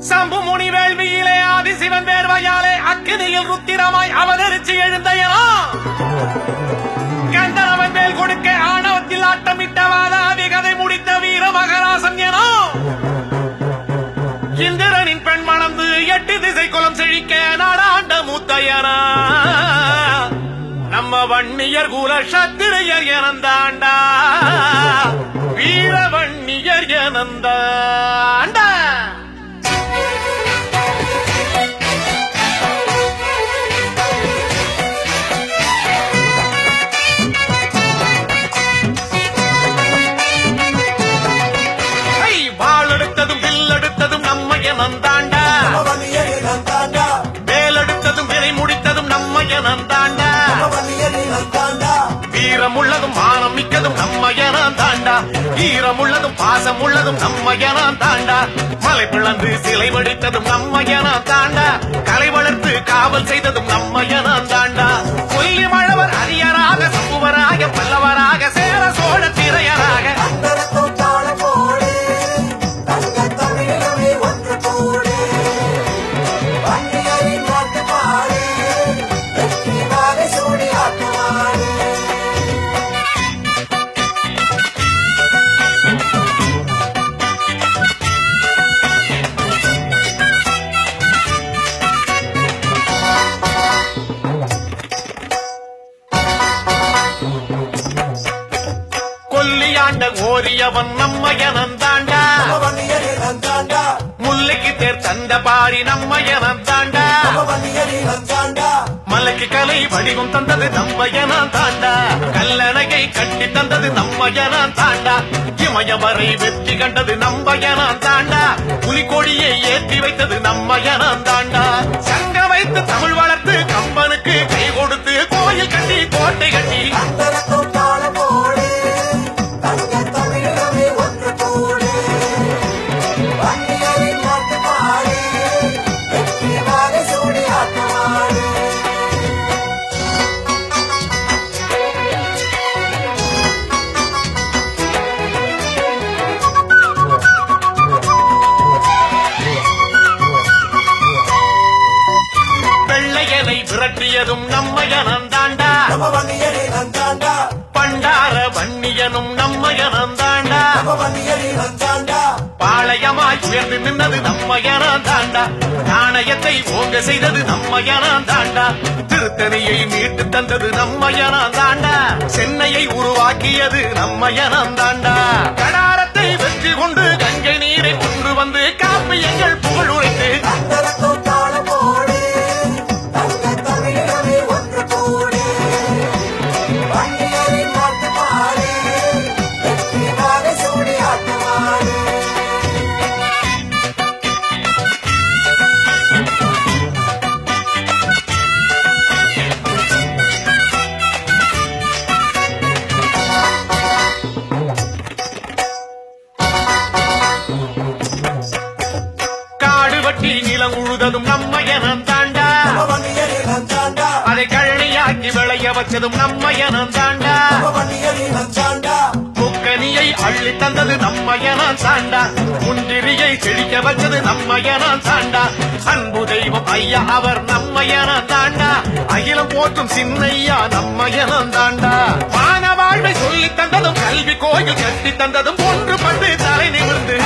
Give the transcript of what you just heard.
சம்பு முனி வேள்வியிலே ஆதிசிவன் வேர்வையாலே அக்கினியில் ருத்திரமாய் அவதரிச்சு எழுந்தையனோ கந்தனவன் மேல் கொடுக்க ஆணவத்தில் ஆட்டமிட்ட வாதாபி கதை முடித்த வீர மகராசன் எனோ இந்திரனின் பெண் மணந்து 8 திசை குலம் செழிக்க நாடாண்ட மூத்தையனா நம்ம வன்னியர் குல சத்திரியர் எனந்தாண்டா வீர வன்னியர் எனந்தாண்டா. வாழெடுத்ததும் வில்லெடுத்ததும் நம்ம எனந்தாண்டா வேலெடுத்ததும் வினை முடித்ததும் நம்ம எனந்தாண்டா வீரமுள்ளதும் மானம் மிக்கதும் நம்ம எனந்தாண்டா ஈரமுள்ளதும் பாசம் உள்ளதும் நம்ம எனந்தாண்டா மலை பிளந்து சிலை வடித்ததும் நம்ம எனந்தாண்டா கலை வளர்த்து காவல் செய்ததும் நம்ம எனந்தாண்டா கொல்லி மழவர் அரியராக சம்புவராக பல்லவராக சேர சோழ திரையராக ஓரியவன் நம்ம எனந்தாண்டா முல்லைக்கு தேர் தந்த பாரி நம்ம எனந்தாண்டா மலைக்கு கலை வடிவம் தந்தது நம்ம எனந்தாண்டா கல்லணையை கட்டி தந்தது நம்ம எனந்தாண்டா இமயமரை வெற்றி கண்டது நம்ம எனந்தாண்டா புலிகொடியை ஏற்றி வைத்தது நம்ம எனந்தாண்டா சங்க வைத்து தமிழ் வளர்த்து கம்பனுக்கு கை கொடுத்து கோயில் கட்டி கோட்டை கட்டி விரட்டியதும் நம்ம எனந்தாண்டா பண்டார வன்னியனும் நம்ம எனந்தாண்டா பாளையமாய் உயர்ந்து நின்னது நம்ம எனந்தாண்டா நாணயத்தை ஓங்க செய்தது நம்ம எனந்தாண்டா திருத்தணியை மீட்டு தந்தது நம்ம எனந்தாண்டா சென்னையை உருவாக்கியது நம்ம எனந்தாண்டா கடாரத்தை வெற்றி கொண்டு கங்கை நீரை கொண்டு வந்து காப்பியங்கள் புகழ் உரைத்து நிலம் உழுததும் நம்ம எனந்தாண்டா அதை கழனியாக்கி விளைய வச்சதும் நம்ம எனந்தாண்டா முக்கனியை அள்ளி தந்தது நம்ம எனந்தாண்டா முந்திரியை செழிக்க வச்சது நம்ம எனந்தாண்டா அன்பு தெய்வம் ஐயா அவர் நம்ம எனந்தாண்டா அகிலம் போற்றும் சின்னையா நம்ம எனந்தாண்டா மான வாழ்வை சொல்லி தந்ததும் கல்வி கோயில் கட்டி தந்ததும் ஒன்று பட்டு தலை நிமிர்ந்து